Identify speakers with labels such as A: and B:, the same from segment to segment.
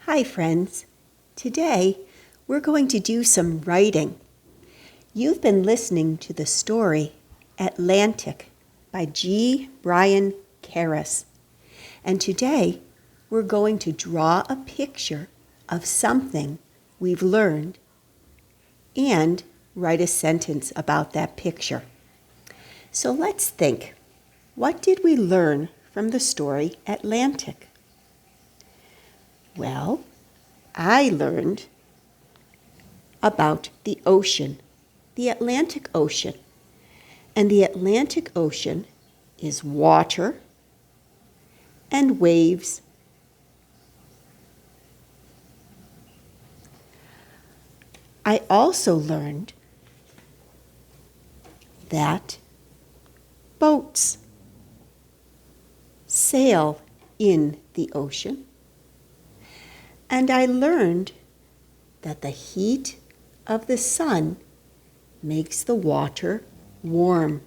A: Hi friends. Today we're going to do some writing. You've been listening to the story Atlantic by G. Brian Karras. And today we're going to draw a picture of something we've learned and write a sentence about that picture. So let's think. What did we learn from the story Atlantic? Well, I learned about the ocean, the Atlantic Ocean. And the Atlantic Ocean is water and waves. I also learned that boats sail in the ocean. And I learned that the heat of the sun makes the water warm.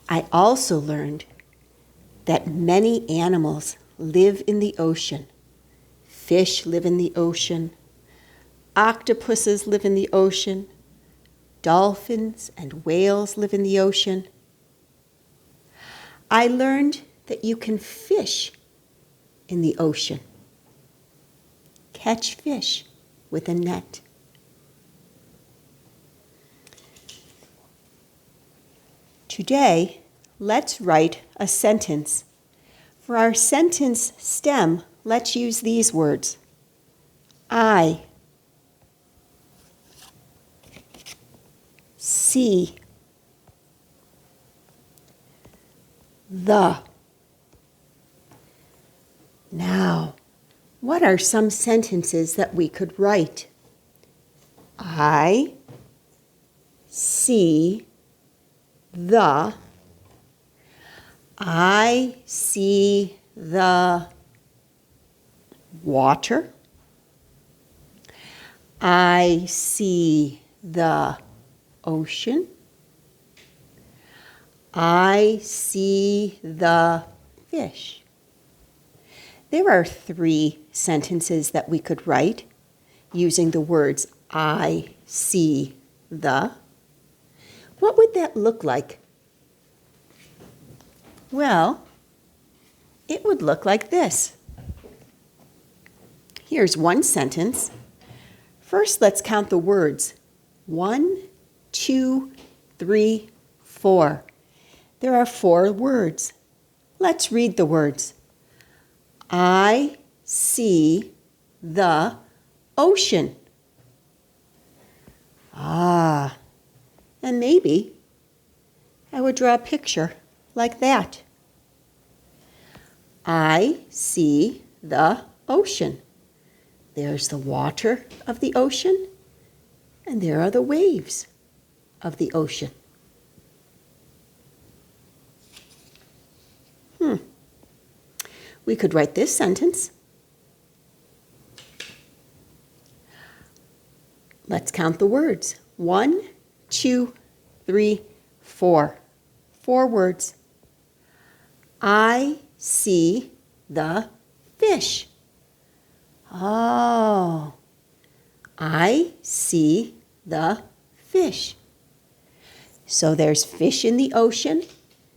A: I also learned that many animals live in the ocean. Fish live in the ocean. Octopuses live in the ocean. Dolphins and whales live in the ocean. I learned that you can fish in the ocean. Catch fish with a net. Today, let's write a sentence. For our sentence stem, let's use these words. I see the. Now, what are some sentences that we could write? I see the. I see the water. I see the ocean. I see the fish. There are 3 sentences that we could write using the words I see the. What would that look like? Well, it would look like this. Here's one sentence. First, let's count the words. 1, 2, 3, 4. There are 4 words. Let's read the words. I see the ocean. And maybe I would draw a picture like that. I see the ocean. There's the water of the ocean, and there are the waves of the ocean. We could write this sentence. Let's count the words. 1, 2, 3, 4. 4 words. I see the fish. Oh, I see the fish. So there's fish in the ocean,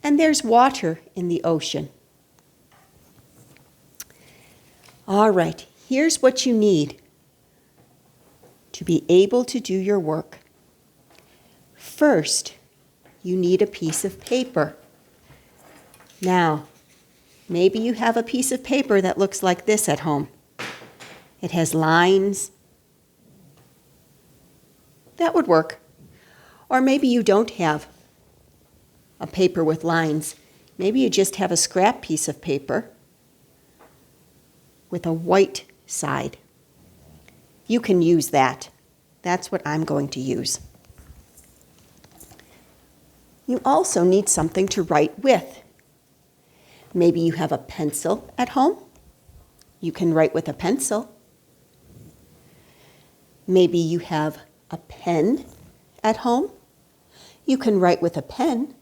A: and there's water in the ocean. All right, here's what you need to be able to do your work. First, you need a piece of paper. Now, maybe you have a piece of paper that looks like this at home. It has lines. That would work. Or maybe you don't have a paper with lines. Maybe you just have a scrap piece of paper with a white side. You can use that. That's what I'm going to use. You also need something to write with. Maybe you have a pencil at home. You can write with a pencil. Maybe you have a pen at home. You can write with a pen.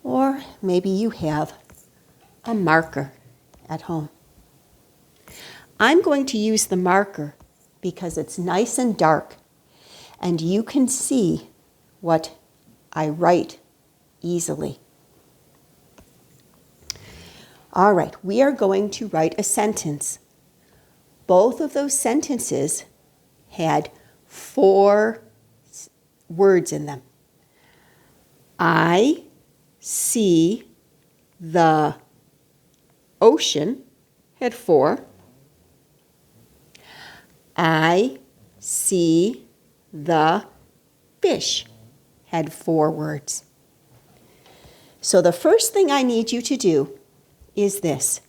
A: Or maybe you have a marker at home. I'm going to use the marker because it's nice and dark and you can see what I write easily. All right, we are going to write a sentence. Both of those sentences had 4 words in them. I see the ocean had 4. I see the fish had 4 words. So the first thing I need you to do is this.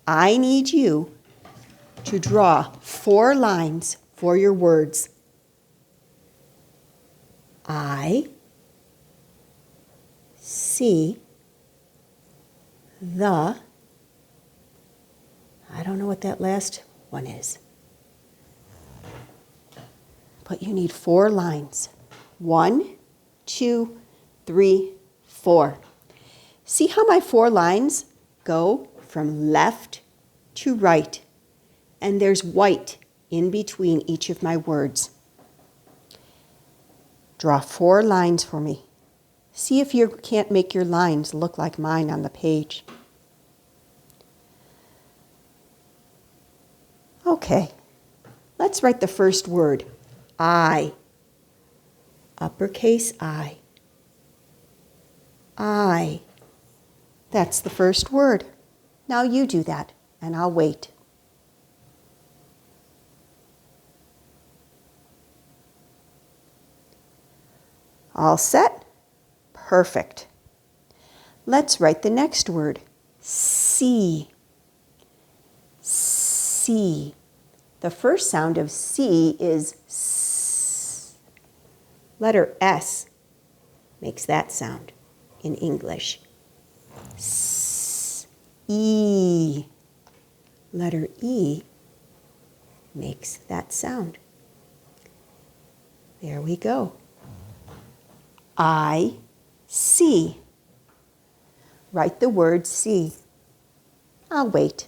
A: I need you to draw 4 lines for your words. I see the, I don't know what that last one is, but you need 4 lines. 1, 2, 3, 4. See how my 4 lines go from left to right, and there's white in between each of my words. Draw 4 lines for me. See if you can't make your lines look like mine on the page. Okay, let's write the first word. I. Uppercase I. I. That's the first word. Now you do that, and I'll wait. All set? Perfect. Let's write the next word. See. See. The first sound of C is S. Letter S makes that sound in English. S. E. Letter E makes that sound. There we go. I see. Write the word see. I'll wait.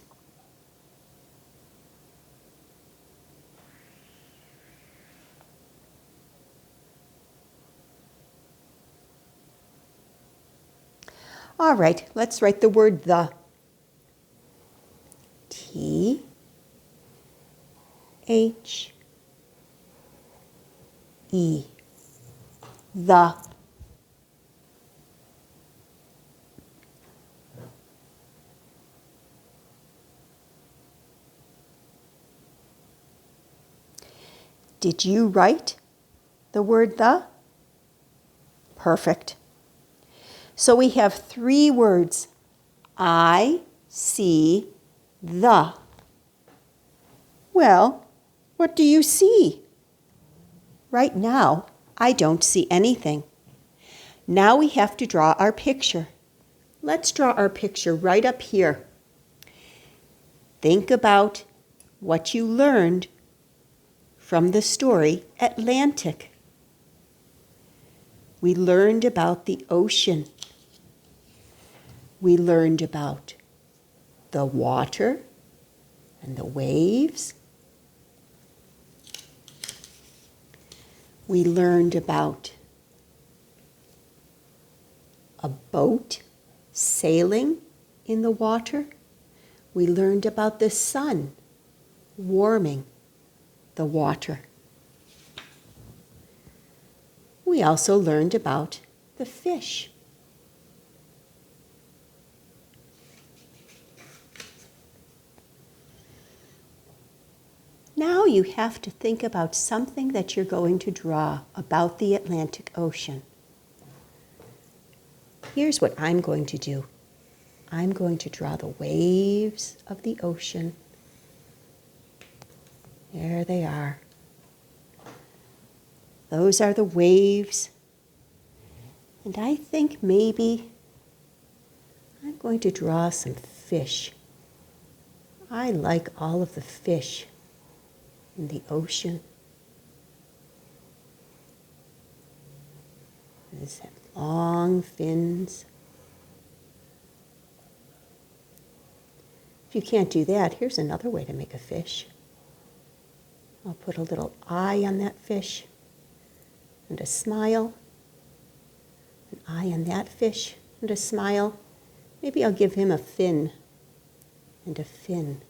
A: All right, let's write the word the. T-H-E. The. Did you write the word the? Perfect. So we have 3 words. I see the. Well, what do you see? Right now, I don't see anything. Now we have to draw our picture. Let's draw our picture right up here. Think about what you learned from the story Atlantic. We learned about the ocean. We learned about the water and the waves. We learned about a boat sailing in the water. We learned about the sun warming the water. We also learned about the fish. Now you have to think about something that you're going to draw about the Atlantic Ocean. Here's what I'm going to do. I'm going to draw the waves of the ocean. There they are. Those are the waves. And I think maybe I'm going to draw some fish. I like all of the fish in the ocean. There's long fins, If you can't do that, here's another way to make a fish. I'll put a little eye on that fish and a smile. An eye on that fish and a smile. Maybe I'll give him a fin and a fin.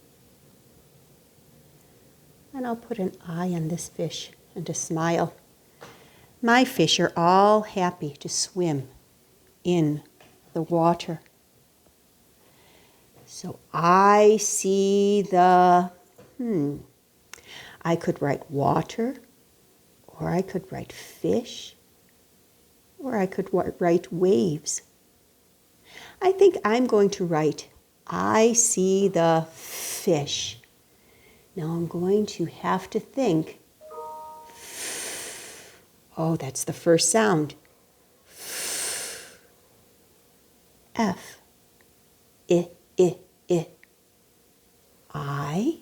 A: And I'll put an eye on this fish and a smile. My fish are all happy to swim in the water. So I see the, I could write water, or I could write fish, or I could write waves. I think I'm going to write, I see the fish. Now I'm going to have to think, oh, that's the first sound. F, I, I,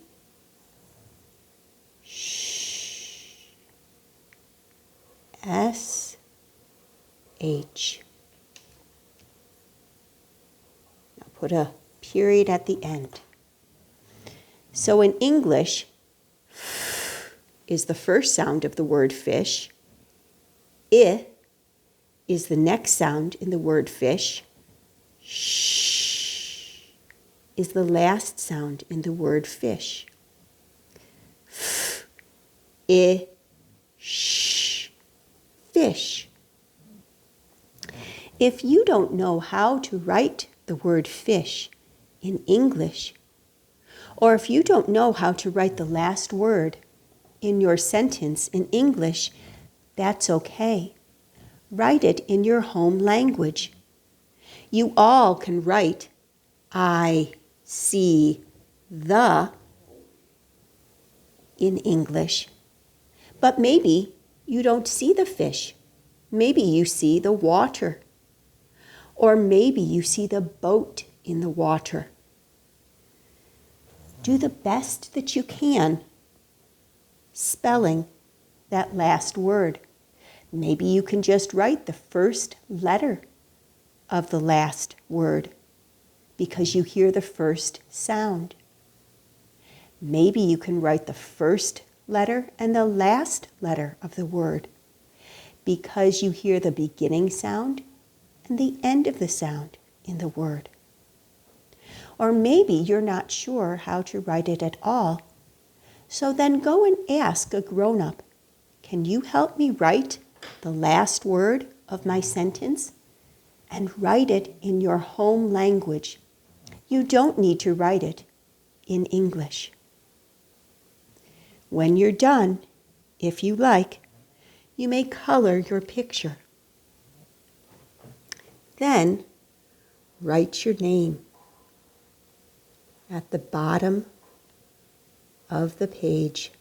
A: sh, S, H. Now put a period at the end. So in English, is the first sound of the word fish. I is the next sound in the word fish. Sh is the last sound in the word fish. F, I, sh, fish. If you don't know how to write the word fish in English, or if you don't know how to write the last word in your sentence in English, that's okay. Write it in your home language. You all can write, I see the in English, but maybe you don't see the fish. Maybe you see the water, or maybe you see the boat in the water. Do the best that you can spelling that last word. Maybe you can just write the first letter of the last word because you hear the first sound. Maybe you can write the first letter and the last letter of the word because you hear the beginning sound and the end of the sound in the word. Or maybe you're not sure how to write it at all. So then go and ask a grown-up, can you help me write the last word of my sentence? And write it in your home language. You don't need to write it in English. When you're done, if you like, you may color your picture. Then write your name at the bottom of the page.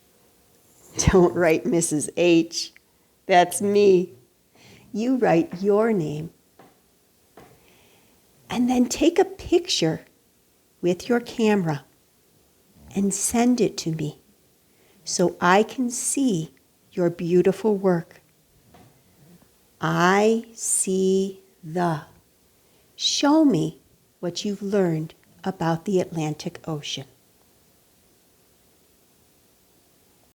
A: Don't write Mrs. H. That's me. You write your name. And then take a picture with your camera and send it to me so I can see your beautiful work. I see the. Show me what you've learned about the Atlantic Ocean.